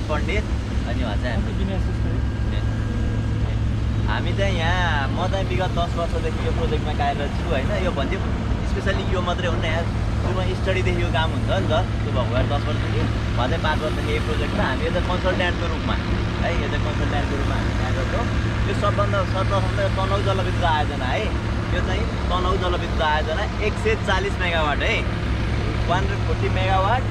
पण्डित अनि उहाँ चाहिँ हामी चाहिँ यहाँ म चाहिँ विगत 10 वर्षदेखि यो प्रोजेक्टमा कार्यरत छु होइन। यो भन्थ्यो स्पेसली यो मात्रै हुन्न, यहाँ सुरुमा स्टडीदेखि यो काम हुन्छ नि त। त्यो भएको भएर 10 वर्षदेखि म चाहिँ 5 वर्षदेखि यो प्रोजेक्टमा हामी एज अ कन्सल्ट्यान्टको रूपमा है, एज अ कन्सल्ट्यान्टको रूपमा हामी कार्यरत छौँ। यो सबभन्दा सर्वप्रथम त तनहुँ जलविद्युत आयोजना है। यो चाहिँ तनहुँ जलविद्युत आयोजना 140 मेगावाट है, 140 मेगावाट।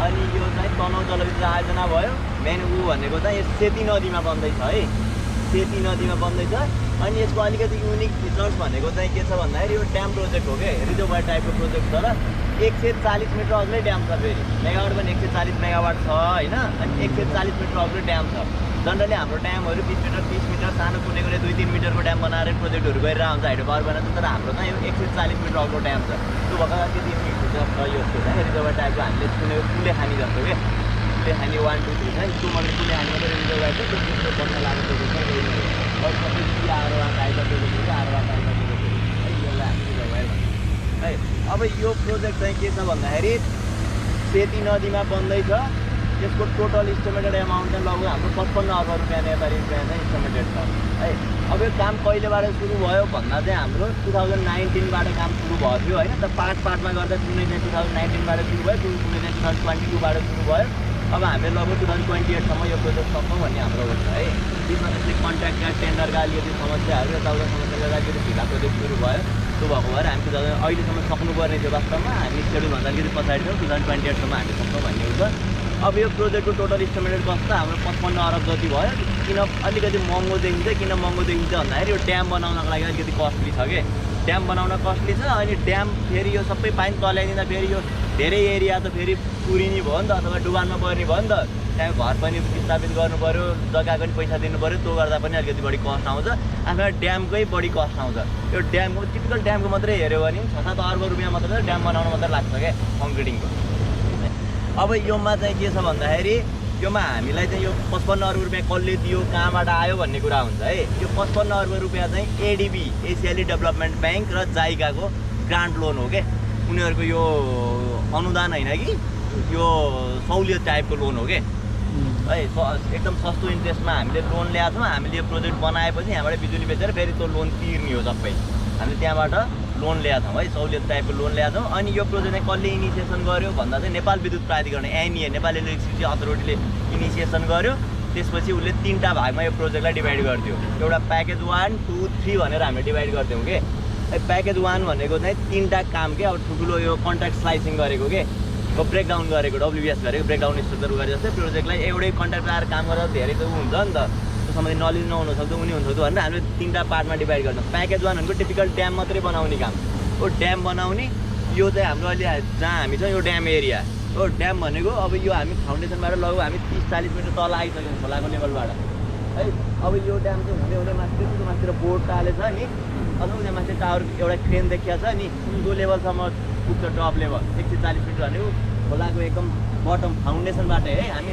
अनि यो चाहिँ तनहुँ जलविद्युत आयोजना भयो। मेन भनेको चाहिँ यो सेती नदीमा बन्दैछ है, सेती नदीमा बन्दैछ। अनि यसको अलिकति युनिक फिचर्स भनेको चाहिँ के छ भन्दाखेरि यो ड्याम प्रोजेक्ट हो क्या, रिजर्भर टाइपको प्रोजेक्ट छ र 140 मिटर अग्लै ड्याम छ। फेरि मेगावाट पनि 140 मेगावाट छ होइन। अनि 140 मिटर अग्लै ड्याम छ। जनरली हाम्रो ड्यामहरू 20 मिटर 30 मिटर सानो कुनै 2-3 मिटरको ड्याम बनाएर प्रोजेक्टहरू गरेर आउँछ, हाइड्रो पावर बनाउँछ। तर हाम्रो चाहिँ यो 140 मिटर अग्लो ड्याम छ। त्यो भएको त्यति युनिक फिचर छ यसको चाहिँ, रिजर्भर टाइपको। हामीले कुनै कुले खानी जस्तो क्या, कुले खानी 1 2 3 है, त्यो मतलब कुले खानी मात्रै रिजर्भर छ। त्यो कुले बन्न लागेको छ अरू सबै आरोवा आइसकेको छ, आरोवा आइसकेको छ है, यसलाई हामी रिजर्भर भन्छ है। अब यो प्रोजेक्ट चाहिँ के छ भन्दाखेरि सेती नदीमा बन्दैछ। यसको टोटल इस्टिमेटेड एमाउन्ट चाहिँ लगभग हाम्रो 55 अर्ब रुपियाँ नेपाली रुपियाँ चाहिँ इस्टिमेटेड छ है। अब यो काम कहिलेबाट सुरु भयो भन्दा चाहिँ हाम्रो 2019बाट काम सुरु भएको थियो होइन। त पार्टमा गर्दा कुनै चाहिँ 2019बाट सुरु भयो, कुनै चाहिँ 2022बाट सुरु भयो। अब हामीले लगभग 2028सम्म यो प्रोजेक्ट सक्छौँ भन्ने हाम्रो हुन्छ है। त्यसमा त्यसले कन्ट्र्याक्टका टेन्डरका अलिकति समस्याहरू यताउता समस्याले गर्दाखेरि ढिला प्रोजेक्ट सुरु भयो। त्यो भएको भएर हामी अहिलेसम्म सक्नुपर्ने थियो। वास्तवमा हामी सेड्युलभन्दा अलिकति पछाडि छौँ, 2028सम्म हामी सक्छौँ भन्ने हुन्छ। अब यो प्रोजेक्टको टोटल इस्टिमेटेड कस्ट त हाम्रो 55 अर्ब जति भयो। किन अलिकति महँगो देखिन्छ, किन महँगो देखिन्छ भन्दाखेरि यो ड्याम बनाउनको लागि अलिकति कस्टली छ कि, ड्याम बनाउन कस्टली छ। अनि ड्याम फेरि यो सबै पानी तल्याइदिँदा फेरि यो धेरै एरिया त फेरि पुरिने भयो नि त, अथवा डुबानमा पर्ने भयो नि त। त्यहाँ घर पनि स्थापित गर्नु पऱ्यो, जग्गा पनि पैसा दिनु पऱ्यो, त्यो गर्दा पनि अलिकति बढी कस्ट आउँछ। आफ्नो ड्यामकै बढी कस्ट आउँछ। यो ड्यामको टिपिकल ड्यामको मात्रै हेऱ्यो भने 6-7 अर्ब रुपियाँ मात्रै ड्याम बनाउनु मात्रै लाग्छ क्या कङ्क्रिटिङको। अब योमा चाहिँ के छ भन्दाखेरि योमा हामीलाई चाहिँ यो 55 अर्ब रुपियाँ कसले दियो, कहाँबाट आयो भन्ने कुरा हुन्छ है। यो 55 अर्ब रुपियाँ चाहिँ एडिबी एसियाली डेभलपमेन्ट ब्याङ्क र जाइकाको ग्रान्ट लोन हो क्या। उनीहरूको यो अनुदान होइन कि, यो सहुलियत टाइपको लोन हो क्या है। एकदम सस्तो इन्ट्रेस्टमा हामीले लोन ल्याएको छौँ। हामीले यो प्रोजेक्ट बनाएपछि यहाँबाट बिजुली बेचेर फेरि त्यो लोन तिर्ने हो सबै। हामीले त्यहाँबाट लोन ल्याएको छौँ है, सहुलियत टाइपको लोन ल्याएको छौँ। अनि यो प्रोजेक्ट चाहिँ कसले इनिसिएसन गर्यो भन्दा चाहिँ नेपाल विद्युत प्राधिकरण एनइए, नेपाल इलेक्ट्रिसिटी अथोरिटीले इनिसिएसन गर्यो। त्यसपछि उसले 3टा भागमा यो प्रोजेक्टलाई डिभाइड गरिदियो। एउटा प्याकेज 1, 2, 3 भनेर हामीले डिभाइड गर्थ्यौँ कि। प्याकेज 1 भनेको चाहिँ 3टा काम के, अब ठुलो यो कन्ट्र्याक्ट स्लाइसिङ गरेको के, ब्रेकडाउन गरेको, WBS गरेको, ब्रेकडाउन स्ट्रक्चर गरे जस्तै प्रोजेक्टलाई एउटै कन्ट्र्याक्ट आएर काम गरेर धेरै त हुन्छ नि त, त्यो सम्बन्धी नलेज नहुनसक्छ, उनी हुनसक्छ भनेर हामीले 3टा पार्टमा डिभाइड गर्छौँ। प्याकेज 1 भनेको टिपिकल ड्याम मात्रै बनाउने काम हो, ड्याम बनाउने। यो चाहिँ हाम्रो अहिले जहाँ हामी छ यो ड्याम एरिया हो। ड्याम भनेको अब यो हामी फाउन्डेसनबाट लगभग हामी 30-40 मिटर तल आइसक्यौँ खोलाको लेभलबाट है। अब यो ड्याम चाहिँ हुँदै हुँदै माथितिर बोर्ड टालेछ नि, अथवा त्यहाँ माथि टावर एउटा क्रेन देखिया छ नि, त्यो लेभलसम्म पुग्छ, टप लेभल 140 मिटर भनेको खोलाको एकदम बटम फाउन्डेसनबाट है। हामी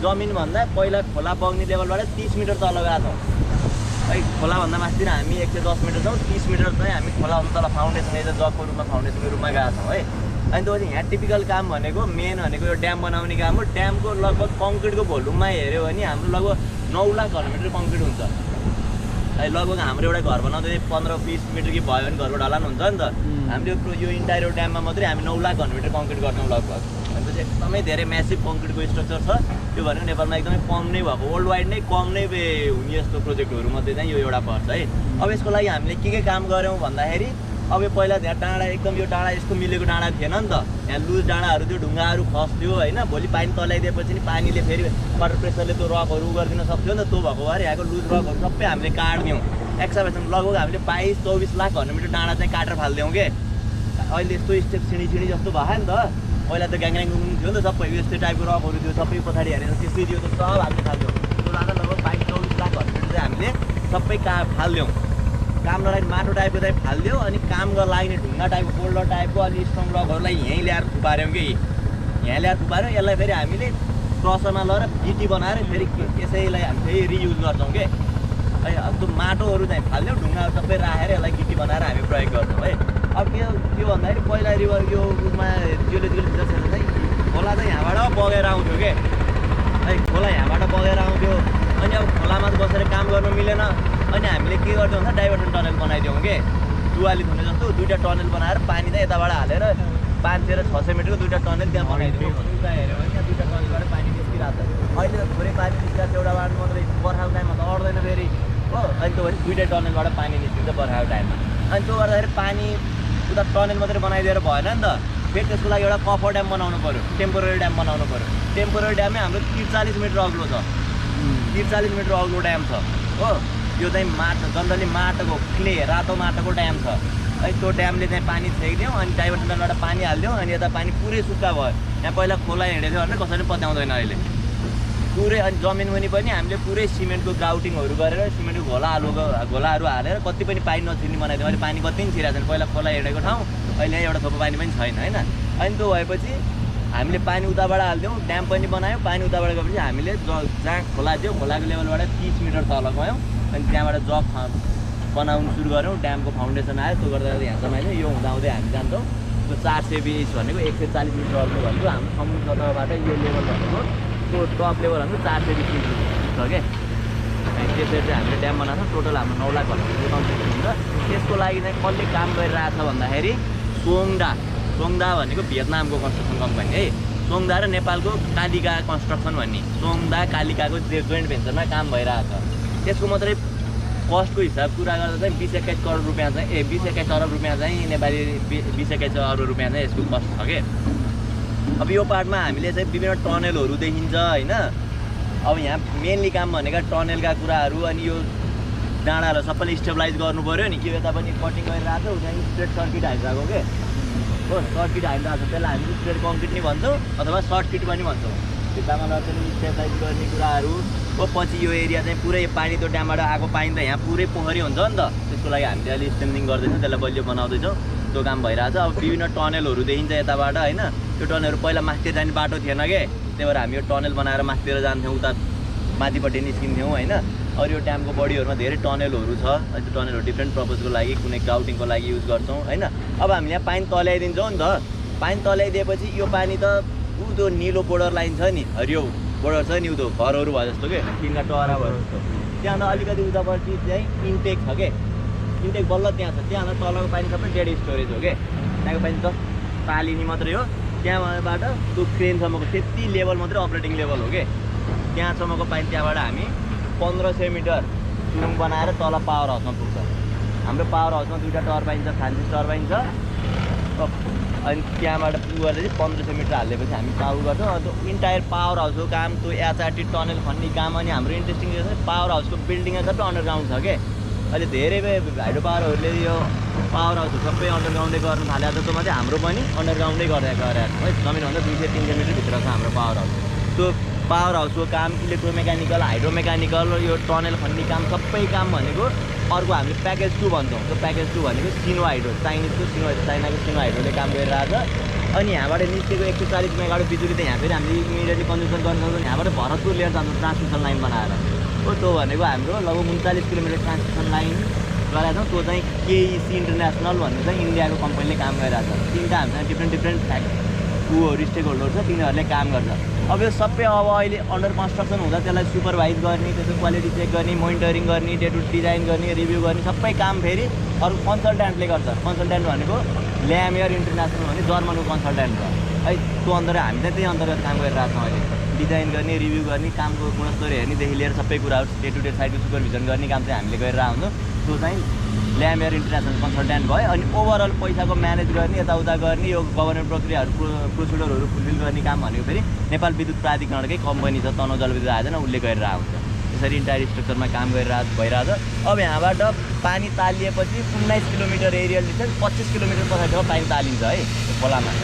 जमिनभन्दा पहिला खोला बग्ने लेभलबाट 30 मिटर तल गएको छौँ है। खोलाभन्दा माथितिर हामी 110 मिटर छौँ, 30 मिटर चाहिँ हामी खोलाभन्दा तल फाउन्डेसन एज अ जगको रूपमा फाउन्डेसनको रूपमा गएको छौँ है। अनि त्यसपछि यहाँ टिपिकल काम भनेको मेन भनेको यो ड्याम बनाउने काम हो। ड्यामको लगभग कङ्क्रिटको भोल्युममा हेऱ्यो भने हाम्रो लगभग 9 लाख घनमिटर कङ्क्रिट हुन्छ है। लगभग हाम्रो एउटा घर बनाउँदै 15-20 मिटर कि भयो भने घरको ढलान हुन्छ नि त। हामीले यो इन्टायर ड्याममा मात्रै हामी 9 लाख घनमिटर कङ्क्रिट गर्छौँ लगभग। भनेपछि एकदमै धेरै म्यासिभ कङ्क्रिटको स्ट्रक्चर छ। त्यो भनेको नेपालमा एकदमै कम नै भएको, वर्ल्ड वाइड नै कम नै हुने यस्तो प्रोजेक्टहरूमध्ये चाहिँ यो एउटा पर्छ है। अब यसको लागि हामीले के काम गऱ्यौँ भन्दाखेरि अब यो पहिला त्यहाँ डाँडा एकदम यो डाँडा यस्तो मिलेको डाँडा थिएन नि त, यहाँ लुज डाँडाहरू थियो, ढुङ्गाहरू खस्थ्यो होइन। भोलि पानी तल्याइदिएपछि नि पानीले फेरि वाटर प्रेसरले त्यो रकहरू गरिदिन सक्थ्यो नि त। त्यो भएको भएर यहाँको लुज रकहरू सबै हामीले काट्दियौँ। एक्सकाभेसन लगभग हामीले 22-24 लाख घनमिटर डाँडा चाहिँ काटेर फालिदियौँ कि। अहिले यस्तो स्टेप सिँढी जस्तो भयो नि त। पहिला त ग्याङग्याङ थियो नि त, सबै यस्तै टाइपको रकहरू थियो, सबै पछाडि हेरेर त्यस्तै थियो, त्यो सब हामीले फाल्थ्यौँ। त्यो डाँडा लगभग 22-24 लाख घनमिटर चाहिँ हामीले सबै फालिदियौँ। काम नलाग्ने माटो टाइपको चाहिँ फालिदियो। अनि काम गर्न लाग्ने ढुङ्गा टाइपको, बोल्डर टाइपको अनि स्ट्रङ रकहरूलाई यहीँ ल्याएर थुपार्यौँ कि। यहाँ ल्याएर थुपार्यौँ। यसलाई फेरि हामीले क्रसरमा लगेर गिटी बनाएर फेरि यसैलाई हामी फेरि रियुज गर्छौँ कि है। अब त्यो माटोहरू चाहिँ फालिदियौँ, ढुङ्गाहरू सबै राखेर यसलाई गिटी बनाएर हामी प्रयोग गर्छौँ है। अब के भन्दाखेरि पहिला रिभर यो रूपमा जियोलोजिकल फिचर्सहरू चाहिँ खोला चाहिँ यहाँबाट बगेर आउँथ्यो कि। है खोला यहाँबाट बगेर आउँथ्यो अनि अब खोलामा बसेर काम गर्नु मिलेन अनि हामीले के गर्थ्यौँ भन्दा डाइभर्सन टनल बनाइदियौँ कि दुवाली थुने जस्तो 2टा टनल बनाएर पानी चाहिँ यताबाट हालेर 500 र 600 मिटरको 2टा टनल त्यहाँ बनाइदियौँ उता हेऱ्यो भने त्यहाँ 2टा टनलबाट पानी निस्किरहेको छ अहिले त थोरै पानी निस्किरहेको छ एउटा बाटो मात्रै बर्खाको टाइममा त अड्दैन फेरि हो अनि त्यो भने 2टा टनलबाट पानी निस्किन्छ बर्खाको टाइममा अनि त्यो गर्दाखेरि पानी उता टनल मात्रै बनाइदिएर भएन नि त फेरि त्यसको लागि एउटा कफर ड्याम बनाउनु पऱ्यो टेम्पोररी ड्याम बनाउनु पऱ्यो टेम्पोररी ड्याममै हाम्रो 43 मिटर अग्लो छ 43 मिटर अग्लो ड्याम छ हो यो चाहिँ माटो जनरली माटोको क्ले रातो माटोको ड्याम छ है त्यो ड्यामले चाहिँ पानी छेकिदिउँ अनि डाइभर्सन टनलबाट पानी हालिदिउँ अनि यता पानी पुरै सुक्खा भयो यहाँ पहिला खोला हिँडेको थियो भने कसैले पत्याउँदैन अहिले पुरै अनि जमिन मुनि पनि हामीले पुरै सिमेन्टको ग्राउटिङहरू गरेर सिमेन्टको घोलाहरू हालेर कति पनि पानी नछिर्ने बनाइदिउँ अहिले पानी कति पनि छिरेको छैन पहिला खोला हिँडेको ठाउँ अहिले यहाँ एउटा थोपो पानी पनि छैन होइन अनि त्यो भएपछि हामीले पानी उताबाट हालिदिउँ ड्याम पनि बनायौँ पानी उताबाट गएपछि हामीले जहाँ खोला थियो खोलाको लेभलबाट 30 मिटर तल गयौँ अनि त्यहाँबाट जग बनाउनु सुरु गऱ्यौँ ड्यामको फाउन्डेसन आयो त्यो गर्दा यहाँसम्म होइन यो हुँदाहुँदै हामी जान्छौँ त्यो 420 भनेको 140 मिटर अग्लो भनेको हाम्रो समुद्र सतहबाट यो लेभल भनेको त्यो टप लेभल भनेको 420 मिटर छ क्या त्यसरी चाहिँ हामीले ड्याम बनाएको छ टोटल हाम्रो 9 लाख भन्ने कन्स्ट्रक्सन हुन्छ त्यसको लागि चाहिँ कसले काम गरिरहेछ भन्दाखेरि सोङदा भनेको भियतनामको कन्स्ट्रक्सन कम्पनी है सोङदा र नेपालको कालिका कन्स्ट्रक्सन भन्ने सोङदा कालिकाको जोइन्ट भेन्चरमा काम भइरहेको छ त्यसको मात्रै कस्टको हिसाब कुरा गर्दा चाहिँ 20-21 करोड रुपियाँ चाहिँ 20-21 अरब रुपियाँ चाहिँ नेपाली 20-21 अरब रुपियाँ चाहिँ यसको कस्ट छ कि अब यो पार्टमा हामीले चाहिँ विभिन्न टनलहरू देखिन्छ होइन अब यहाँ मेनली काम भनेका टनलका कुराहरू अनि यो डाँडाहरू सबैले स्टेबलाइज गर्नु पऱ्यो नि यो यता पनि कटिङ गरिरहेको छ उनीहरू स्ट्रेट सर्किट हालिरहेको के हो सर्किट हालिरहेको छ त्यसलाई हामी स्ट्रेट कङ्क्रिट नि भन्छौँ अथवा सर्किट पनि भन्छौँ भित्तामा चाहिँ स्टेबलाइज गर्ने कुराहरू हो पछि यो एरिया चाहिँ पुरै पानी त्यो ड्यामबाट आएको पानी त यहाँ पुरै पोखरी हुन्छ नि त त्यसको लागि हामीले अहिले स्ट्रेन्थिङ गर्दैछौँ त्यसलाई बलियो बनाउँदैछौँ त्यो काम भइरहेछ अब विभिन्न टनलहरू देखिन्छ यताबाट होइन त्यो टनलहरू पहिला माथितिर जाने बाटो थिएन के त्यही भएर हामी यो टनल बनाएर माथितिर जान्थ्यौँ उता माथिपट्टि निस्किन्थ्यौँ होइन अरू यो ड्यामको बडीहरूमा धेरै टनलहरू छ त्यो टनलहरू डिफ्रेन्ट पर्पजको लागि कुनै ग्राउटिङको लागि युज गर्छौँ होइन अब हामीले यहाँ पानी तल्याइदिन्छौँ नि त पानी तल्याइदिएपछि यो पानी त ऊ त्यो निलो बोर्डर लाइन छ नि हरियो बोर्डर छ नि ऊ त्यो घरहरू भयो जस्तो के तिनका टहरा भयो जस्तो त्यहाँ अलिकति उतापट्टि चाहिँ इन्टेक छ के इन्टेक बल्ल त्यहाँ छ त्यहाँ तलको पानी सबै डेड स्टोरेज हो क्या त्यहाँको पानी जस्ट तालिनी मात्रै हो त्यहाँबाट त्यो क्रेनसम्मको त्यति लेभल मात्रै अपरेटिङ लेभल हो कि त्यहाँसम्मको पानी त्यहाँबाट हामी 1500 मिटर सुरुङ बनाएर तल पावर हाउसमा पुग्छ हाम्रो पावर हाउसमा 2टा टर्बाइन छ फ्रान्सिस टर्बाइन छ अनि त्यहाँबाट पुगेर चाहिँ 1500 मिटर हालेपछि हामी चालु गर्छौँ अन्त इन्टायर पावर हाउसको काम त्यो एचआरटी टनल खन्ने काम अनि हाम्रो इन्ट्रेस्टिङ के छ पावर हाउसको बिल्डिङ सबै अन्डरग्राउन्ड छ के अहिले धेरै हाइड्रो पावरहरूले यो पावर हाउसहरू सबै अन्डरग्राउन्डै गर्नु थालेको छ त्यसमा चाहिँ हाम्रो पनि अन्डरग्राउन्डै गरेको है जमिनभन्दा 200-300 मिटरभित्र छ हाम्रो पावर हाउस त्यो पावर हाउसको काम इलेक्ट्रोमेकानिकल हाइड्रोमेकानिकल यो टनल खन्ने काम सबै काम भनेको अर्को हामीले प्याकेज 2 भन्छौँ त्यो प्याकेज 2 भनेको सिनो हाइड्रो चाइनिजको सिनो हाइड्रो चाइनाको सिनो हाइड्रोले काम गरिरहेको छ अनि यहाँबाट निस्केको 140 मेगावाट बिजुली त यहाँ फेरि हामीले इमिडिएटली कन्ज्युम गर्न सक्छौँ यहाँबाट भरतपुर लिएर जान्छौँ ट्रान्समिसन लाइन बनाएर हो त्यो भनेको हाम्रो लगभग 39 किलोमिटर ट्रान्समिसन लाइन गराएको छौँ त्यो चाहिँ केइसी इन्टरनेसनल भन्ने चाहिँ इन्डियाको कम्पनीले काम गरिरहेको छ तिनवटा हामीसँग डिफ्रेन्ट स्टेक होल्डर छ तिनीहरूले काम गर्छ अब यो सबै अब अहिले अन्डर कन्स्ट्रक्सन हुँदा त्यसलाई सुपरभाइज गर्ने त्यसको क्वालिटी चेक गर्ने मोनिटरिङ गर्ने डे टु डिजाइन गर्ने रिभ्यू गर्ने सबै काम फेरि अरू कन्सल्ट्यान्टले गर्छ कन्सल्ट्यान्ट भनेको ल्यामेयर इन्टरनेसनल भन्ने जर्मनको कन्सल्ट्यान्ट छ है त्यो अन्तर्गत हामी चाहिँ त्यही अन्तर्गत काम गरिरहेको छौँ अहिले डिजाइन गर्ने रिभ्यू गर्ने कामको गुणस्तर हेर्नेदेखि लिएर सबै कुराहरू डे टु डे साइडको सुपरभिजन गर्ने काम चाहिँ हामीले गरिरहेको हुन्छौँ त्यो चाहिँ ल्यामेयर इन्टरनेसनल कन्सल्ट्यान्ट भयो अनि ओभरअल पैसाको म्यानेज गर्ने यताउता गर्ने यो गभर्मेन्ट प्रक्रियाहरू प्रोसिडरहरू फुलफिल गर्ने काम भनेको फेरि नेपाल विद्युत प्राधिकरणकै कम्पनी छ तनहुँ जलविद्युत आयोजना उसले गरिरहेको हुन्छ त्यसरी इन्टायर स्ट्रक्चरमा काम भइरहेको छ अब यहाँबाट पानी तालिएपछि 19 किलोमिटर एरियल डिस्टेन्स 25 किलोमिटर पछाडिसम्म पानी तालिन्छ है खोलामा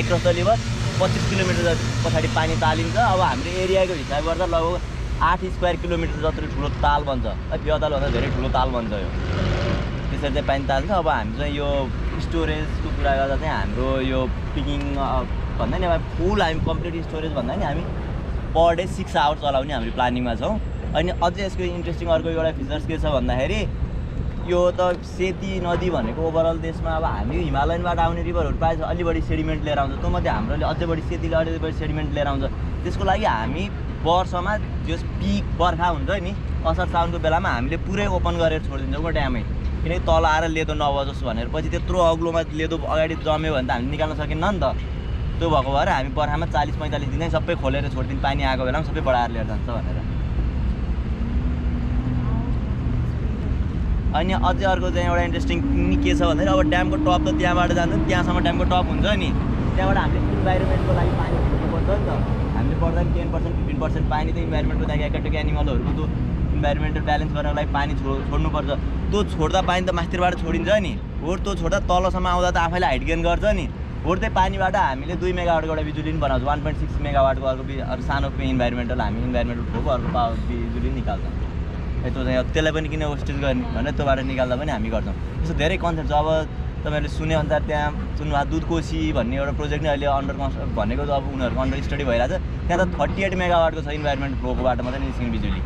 एक रस्तलीबाट 25 किलोमिटर पछाडि पानी तालिन्छ अब हाम्रो एरियाको हिसाब गर्दा लगभग 8 स्क्वायर किलोमिटर जत्रो ठुलो ताल बन्छ फियतालभन्दा धेरै ठुलो ताल बन्छ यो त्यसरी चाहिँ पानी ताल्छ अब हामी चाहिँ यो स्टोरेजको कुरा गर्दा चाहिँ हाम्रो यो पिकिङ भन्दा नि अब फुल हामी कम्प्लिट स्टोरेज भन्दा नि हामी पर डे 6 आवर्स चलाउने हाम्रो प्लानिङमा छौँ अनि अझै यसको इन्ट्रेस्टिङ अर्को एउटा फिचर्स के छ भन्दाखेरि यो त सेती नदी भनेको ओभरअल देशमा अब हामी हिमालयनबाट आउने रिभरहरू प्रायः अलि बढी सेडिमेन्ट लिएर आउँछ, त्यो मध्ये हाम्रोले अझै बढी सेतीले अलि बढी सेडिमेन्ट लिएर आउँछ। त्यसको लागि हामी वर्षमा जस पिक बर्खा हुन्छ नि असार साउनको बेलामा हामीले पुरै ओपन गरेर छोडिदिन्छौँ क्या ड्यामै, किनकि तल आएर लेदो नबजोस् भनेर। पछि त्यत्रो अग्लोमा लेदो अगाडि जम्यो भने त हामीले निकाल्न सकिन्न नि त। त्यो भएको भएर हामी बर्खामा 40-45 दिन सबै खोलेर छोडिदिन्छ, पानी आएको बेलामा सबै बढाएर लिएर जान्छ भनेर। अनि अझै अर्को चाहिँ एउटा इन्ट्रेस्टिङ के छ भन्दाखेरि अब ड्यामको टप त त्यहाँबाट जान्छ नि, त्यहाँसम्म ड्यामको टप हुन्छ नि, त्यहाँबाट हामीले इन्भाइरोमेन्टको लागि पानी छोड्नुपर्छ नि त। हामीले पर्दा पनि 10%-15% पानी त इन्भाइरोमेन्टको लागि एकैटोकी एनिमलहरूको त्यो इन्भाइरोमेन्टल ब्यालेन्स गर्नको लागि पानी छोड्नुपर्छ। त्यो छोड्दा पानी त माथिबाट छोडिन्छ नि, हो त्यो छोड्दा तलसम्म आउँदा त आफैले हाइट गेन गर्छ नि। हो त्यही पानीबाट हामीले 2 मेगावाटको एउटा बिजुली पनि बनाउँछौँ, 1.6 मेगावाटको अर्को सानो इन्भाइरोमेन्टल हामी इन्भाइरोमेन्टल ठोको अर्को पावर बिजुली निकाल्छौँ। त्यो चाहिँ त्यसलाई पनि किन वेस्टेज गर्ने भनेर त्योबाट निकाल्दा पनि हामी गर्छौँ। त्यस्तो धेरै कन्सेप्ट छ। अब तपाईँहरूले सुनेअनुसार त्यहाँ सुन्नुभयो दुधकोशी भन्ने एउटा प्रोजेक्ट नै अहिले अन्डर भनेको अब उनीहरूको अन्डर स्टडी भइरहेछ। त्यहाँ त 38 मेगावाटको छ इन्भाइरोमेन्ट फ्लोकोबाट मात्रै निस्किने बिजुली।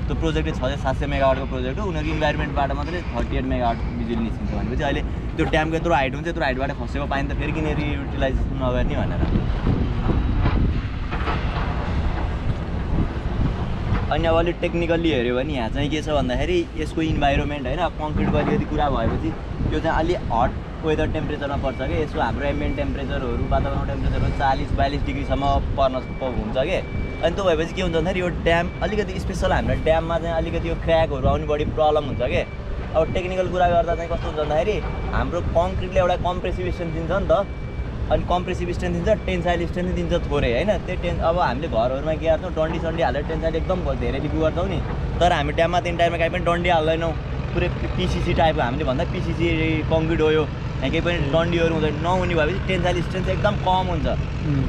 त्यो प्रोजेक्टै 600-700 मेगावाटको प्रोजेक्ट हो, उनीहरूको इन्भाइरोमेन्टबाट मात्रै 38 मेगावाट बिजुली निस्किन्छ भनेपछि अहिले त्यो ड्यामको यत्रो हाइट हुन्छ, यत्रो हाइटबाट खसेको पानी त फेरि किन रियुटिलाइज नगर्ने भनेर। अनि अब अलिक टेक्निकल्ली हेऱ्यो भने यहाँ चाहिँ के छ भन्दाखेरि यसको इन्भाइरोमेन्ट होइन कङ्क्रिटको अलिकति कुरा भएपछि यो चाहिँ अलि हट वेदर टेम्परेचरमा पर्छ कि। यसको हाम्रो एम्बियन्ट टेम्परेचरहरू वातावरण टेम्परेचरहरू 40-42 डिग्रीसम्म पर्न हुन्छ कि। अनि त्यो भएपछि के हुन्छ भन्दाखेरि यो ड्याम अलिकति स्पेसल हाम्रो ड्याममा चाहिँ अलिकति यो क्र्याकहरू आउने बढी प्रब्लम हुन्छ कि। अब टेक्निकल कुरा गर्दा चाहिँ कस्तो हुन्छ भन्दाखेरि हाम्रो कङ्क्रिटले एउटा कम्प्रेसिभ स्ट्रेन्थ दिन्छ नि त, अनि कम्प्रेसिभ स्ट्रेन्थ दिन्छ, टेन्साइल स्ट्रेन्थ दिन्छ थोरै होइन। त्यो अब हामीले घरहरूमा के गर्छौँ डन्डी सन्डी हालेर टेन्साइल एकदम धेरै लिपु गर्छौँ नि, तर हामी ड्याममा तिन टाइममा काहीँ पनि डन्डी हाल्दैनौँ। पुरै पिसिसी टाइपको हामीले भन्दा पिसिसी कङ्क्रिट हो यो, यहाँ केही पनि डन्डीहरू हुँदैन। नहुने भएपछि टेन्साइल स्ट्रेन्थ एकदम कम हुन्छ।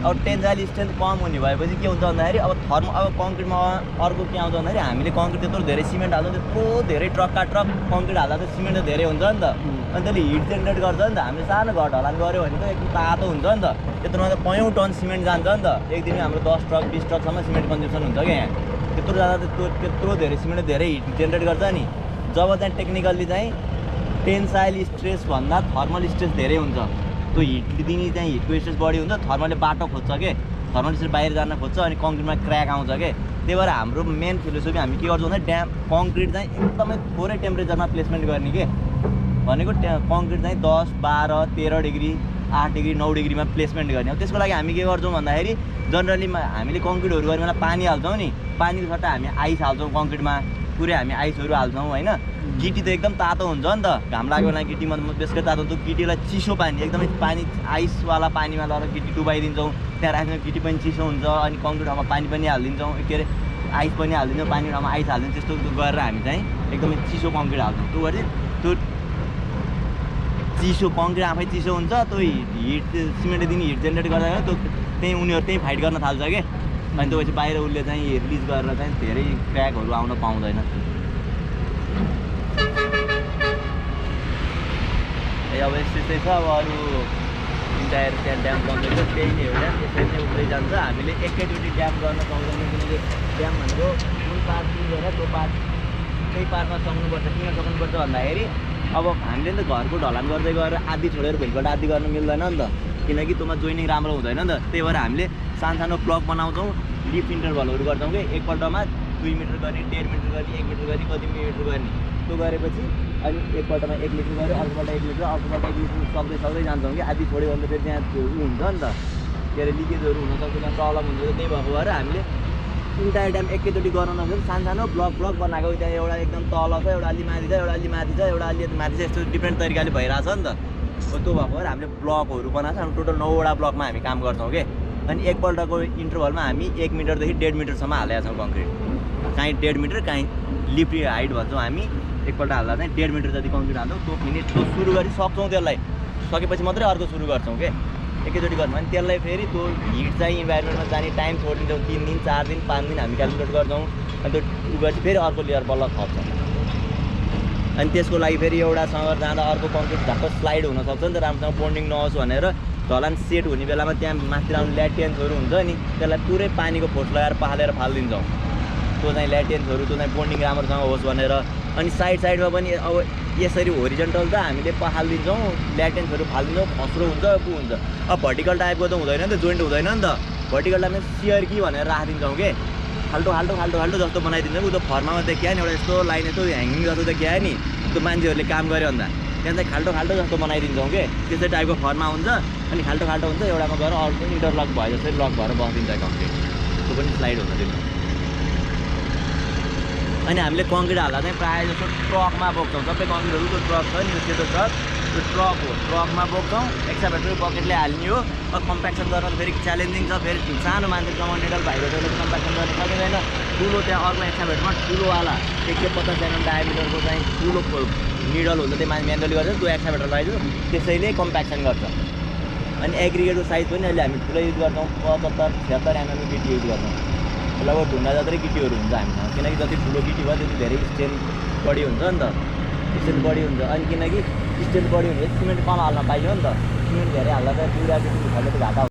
अब टेन्साइल स्ट्रेन्थ कम हुने भएपछि के हुन्छ भन्दाखेरि अब अब कङ्क्रिटमा अर्को के आउँछ भन्दाखेरि हामीले कङ्क्रिट त्यत्रो धेरै सिमेन्ट हाल्छौँ, त्यत्रो धेरै ट्रकका ट्रक कङ्क्रिट हाल्दा त सिमेन्ट त धेरै हुन्छ नि त, अनि त्यसले हिट जेनेरेट गर्छ नि त। हामीले सानो घर ढलान गऱ्यो भने त एकदम तातो हुन्छ नि त, त्यत्रोमा त 5 टन सिमेन्ट जान्छ नि त। एक दिनमा हाम्रो 10 ट्रक 20 ट्रकसम्म सिमेन्ट कन्ज्युम्सन हुन्छ क्या यहाँ। त्यत्रो जाँदा त्यत्रो धेरै सिमेन्ट धेरै हिट जेनेरेट गर्छ नि। जब चाहिँ टेक्निकल्ली चाहिँ टेन्साइल स्ट्रेस भन्दा थर्मल स्ट्रेस धेरै हुन्छ, त्यो हिट दिने चाहिँ हिटको स्ट्रेस बढी हुन्छ, थर्मलले बाटो खोज्छ के, थर्मल स्ट्रेस बाहिर जान खोज्छ अनि कङ्क्रिटमा क्र्याक आउँछ के। त्यही भएर हाम्रो मेन फिलोसफी हामी के गर्छौँ भन्दा कङ्क्रिट चाहिँ एकदमै थोरै टेम्परेचरमा प्लेसमेन्ट गर्ने के भनेको। कङ्क्रिट चाहिँ 10, 12, 13 डिग्री 8 डिग्री 9 डिग्रीमा प्लेसमेन्ट गर्ने हो। त्यसको लागि हामी के गर्छौँ भन्दाखेरि जनरली हामीले कङ्क्रिटहरू गर्ने बेला पानी हाल्छौँ नि, पानीको सट्टा हामी आइस हाल्छौँ कङ्क्रिटमा, पुरै हामी आइसहरू हाल्छौँ होइन। गिटी त एकदम तातो हुन्छ नि त, घाम लाग्यो भने गिटीमा बेसकै तातो हुन्छ। गिटीलाई चिसो पानी एकदमै पानी आइसवाला पानीमा लगेर गिटी डुबाइदिन्छौँ, त्यहाँ राख्ने गिटी पनि चिसो हुन्छ। अनि कङ्क्रिट ठाउँमा पानी पनि हालिदिन्छौँ, के अरे आइस पनि हालिदिन्छौँ, पानी ठाउँमा आइस हालिदिन्छौँ। त्यस्तो गरेर हामी चाहिँ एकदमै चिसो कङ्क्रिट हाल्छौँ। त्यो गरेर त्यो चिसो कङ्क्रिट आफै चिसो हुन्छ, त्यो हिट सिमेन्टले दिने हिट जेनेरेट गर्दा त्यो त्यहीँ उनीहरू त्यहीँ फाइट गर्न थाल्छ क्या। अनि त्यो पछि बाहिर उसले चाहिँ रिलिज गरेर चाहिँ धेरै क्र्याकहरू आउन पाउँदैन। अब यस्तै छ। अब अरू इन्टायर त्यहाँ ड्याम कम्प्लेक्स छ, त्यही नै हो ड्याम, यसरी नै उठ्दै जान्छ। हामीले एकैचोटि ड्याम गर्न सक्दैनौँ, किनकि ड्याम भनेको जुन पार्ट गएर त्यो पार्ट त्यही पार्टमा सक्नुपर्छ। किन सक्नुपर्छ भन्दाखेरि अब हामीले त घरको ढलान गर्दै गएर आधी छोडेर भोलिपल्ट आधी गर्न मिल्दैन नि त, किनकि त्योमा जोइनिङ राम्रो हुँदैन नि त। त्यही भएर हामीले सानो ब्लक बनाउँछौँ, डिप इन्टरभलहरू गर्छौँ कि एकपल्टमा 2 मिटर गर्ने, 1.5 मिटर गर्ने, 1 मिटर गर्ने, कति मिटर गर्ने। त्यो गरेपछि अनि एकपल्टमा 1 मिटर गऱ्यो, अर्कोपल्ट 1 मिटर, अर्कोपल्ट 1 मिटर सक्दै जान्छौँ कि। आधी छोड्यो भने फेरि त्यहाँ हुन्छ नि त, के अरे लिकेजहरू हुनसक्छ, त्यहाँ प्रब्लम हुन्छ। त्यही भएको भएर हामीले इन्टायर ड्याम एकैचोटि गर्न नसक्छ, सानो ब्लक बनाएको। त्यहाँ एउटा एकदम तल छ, एउटा अलि माथि छ, एउटा अलि माथि छ, एउटा अलि माथि छ, यस्तो डिफ्रेन्ट तरिकाले भइरहेछ नि त। त्यो भएको भएर हामीले ब्लकहरू बनाएको छ। हामी टोटल 9वटा ब्लकमा हामी काम गर्छौँ कि। अनि एकपल्टको इन्टरभलमा हामी 1 मिटरदेखि 1.5 मिटरसम्म हालेका छौँ कङ्क्रिट, काहीँ 1.5 मिटर, काहीँ लिफ्ट हाइट भन्छौँ हामी। एकपल्ट हाल्दा चाहिँ 1.5 मिटर जति कङ्क्रिट हाल्छौँ। त्यो फिनिस त्यो सुरु गरी सक्छौँ, त्यसलाई सकेपछि मात्रै अर्को सुरु गर्छौँ के। एकैचोटि गर्छौँ अनि त्यसलाई फेरि त्यो हिट चाहिँ इन्भाइरोमेन्टमा जाने टाइम छोडिदिन्छौँ, 3 दिन 4 दिन 5 दिन हामी क्यालकुलेट गर्छौँ। अनि त्यो गरेपछि फेरि अर्को लेयर बल्ल थप्छौँ। अनि त्यसको लागि फेरि एउटासँग जाँदा अर्को कङ्क्रिट झट्ट स्लाइड हुनसक्छ नि त, राम्रोसँग बोन्डिङ नहोस् भनेर ढलान सेट हुने बेलामा त्यहाँ माथि आउने ल्याटियन्सहरू हुन्छ नि, त्यसलाई पुरै पानीको फोर्स लगाएर पखालेर फालिदिन्छौँ। त्यो चाहिँ ल्याटियन्सहरू त्यो चाहिँ बोन्डिङ राम्रोसँग होस् भनेर। अनि साइडमा पनि अब यसरी होरिजेन्टल त हामीले पखालिदिन्छौँ, ल्याटेन्सहरू फालिदिन्छौँ, खस्रो हुन्छ पु हुन्छ। अब भर्टिकल टाइपको त हुँदैन नि त, जोइन्ट हुँदैन नि त। भर्टिकल टाइपमा सियर कि भनेर राखिदिन्छौँ के, खाल्टो जस्तो बनाइदिन्छौँ। उता फर्मामा देखियो नि एउटा यस्तो लाइन यस्तो ह्याङ्गिङ जस्तो देखियो नि, त्यो मान्छेहरूले काम गर्यो भन्दा त्यहाँ चाहिँ खाल्टो जस्तो बनाइदिन्छौँ के, त्यस्तै टाइपको फर्मा हुन्छ। अनि खाल्टो हुन्छ, एउटामा गएर अर्को इन्टरलक भयो जस्तै लक भएर बसिदिन्छ कङ्क्रिट, त्यो पनि स्लाइड हुन्छ त्यो। अनि हामीले कङ्क्रिट हाल्दा चाहिँ प्रायः जस्तो ट्रकमा बोक्छौँ, सबै कङ्क्रिटहरू त्यो ट्रक छ नि, त्यो ट्रक, त्यो ट्रक हो, ट्रकमा बोक्छौँ। एक्सकाभेटर बकेटले हाल्ने हो। अब कम्प्याक्सन गर्न फेरि च्यालेन्जिङ छ, फेरि सानो मान्छेसँग निडल भाइब्रेटरले कम्प्याक्सन गर्न सकिँदैन। ठुलो त्यहाँ अर्को एक्सकाभेटरमा ठुलोवाला 150 mm डायमिटरको चाहिँ ठुलो निडल हुन्छ, त्यो म्यानुअली गर्छ, त्यो एक्सकाभेटर लगाइदियो, त्यसैले कम्प्याक्सन गर्छ। अनि एग्रिगेटको साइज पनि अहिले हामी ठुलो युज गर्छौँ, 75-76 mm गिटी युज गर्छौँ। लगभग ढुङ्गा जत्रै गिटीहरू हुन्छ हामीसँग, किनकि जति ठुलो गिटी भयो त्यति धेरै स्ट्रेन्थ बढी हुन्छ नि त, स्ट्रेन्थ बढी हुन्छ। अनि किनकि स्ट्रेन्थ बढी हुन्छ सिमेन्ट कम हाल्न पाइयो नि त, सिमेन्ट धेरै हाल्दा त पुरा गिटी उठाल्दा त घाटा